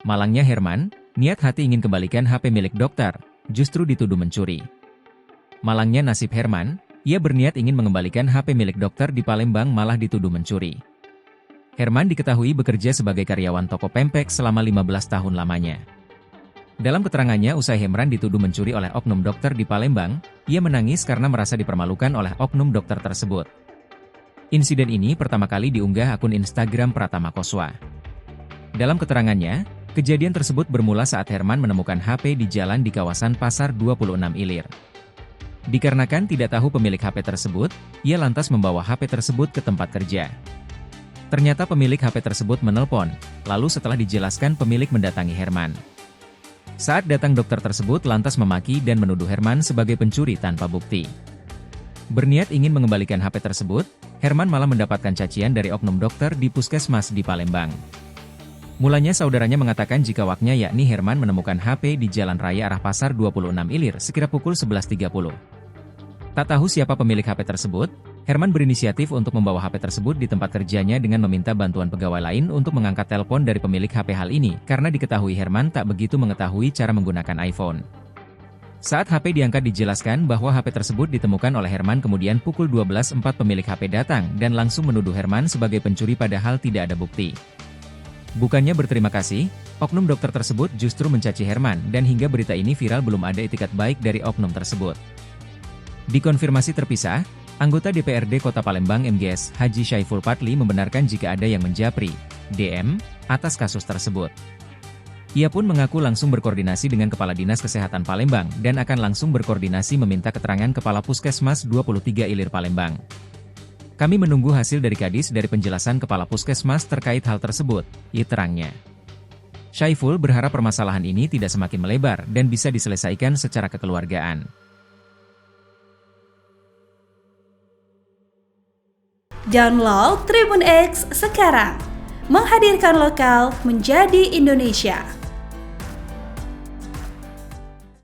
Malangnya Herman, niat hati ingin kembalikan HP milik dokter, justru dituduh mencuri. Malangnya nasib Herman, ia berniat ingin mengembalikan HP milik dokter di Palembang malah dituduh mencuri. Herman diketahui bekerja sebagai karyawan toko pempek selama 15 tahun lamanya. Dalam keterangannya usai Herman dituduh mencuri oleh oknum dokter di Palembang, ia menangis karena merasa dipermalukan oleh oknum dokter tersebut. Insiden ini pertama kali diunggah akun Instagram Pratama Koswa. Dalam keterangannya, kejadian tersebut bermula saat Herman menemukan HP di jalan di kawasan Pasar 26 Ilir. Dikarenakan tidak tahu pemilik HP tersebut, ia lantas membawa HP tersebut ke tempat kerja. Ternyata pemilik HP tersebut menelpon, lalu setelah dijelaskan pemilik mendatangi Herman. Saat datang dokter tersebut lantas memaki dan menuduh Herman sebagai pencuri tanpa bukti. Berniat ingin mengembalikan HP tersebut, Herman malah mendapatkan cacian dari oknum dokter di puskesmas di Palembang. Mulanya saudaranya mengatakan jika waknya yakni Herman menemukan HP di Jalan Raya arah Pasar 26 Ilir sekira pukul 11.30. Tak tahu siapa pemilik HP tersebut, Herman berinisiatif untuk membawa HP tersebut di tempat kerjanya dengan meminta bantuan pegawai lain untuk mengangkat telepon dari pemilik HP. Hal ini karena diketahui Herman tak begitu mengetahui cara menggunakan iPhone. Saat HP diangkat dijelaskan bahwa HP tersebut ditemukan oleh Herman, kemudian pukul 12.04 pemilik HP datang dan langsung menuduh Herman sebagai pencuri padahal tidak ada bukti. Bukannya berterima kasih, oknum dokter tersebut justru mencaci Herman dan hingga berita ini viral belum ada itikat baik dari oknum tersebut. Dikonfirmasi terpisah, anggota DPRD Kota Palembang MGS Haji Syaiful Patli membenarkan jika ada yang menjapri, DM, atas kasus tersebut. Ia pun mengaku langsung berkoordinasi dengan Kepala Dinas Kesehatan Palembang dan akan langsung berkoordinasi meminta keterangan Kepala Puskesmas 23 Ilir Palembang. Kami menunggu hasil dari Kadis dari penjelasan Kepala Puskesmas terkait hal tersebut, terangnya. Syaiful berharap permasalahan ini tidak semakin melebar dan bisa diselesaikan secara kekeluargaan. Download Tribun X sekarang, menghadirkan lokal menjadi Indonesia.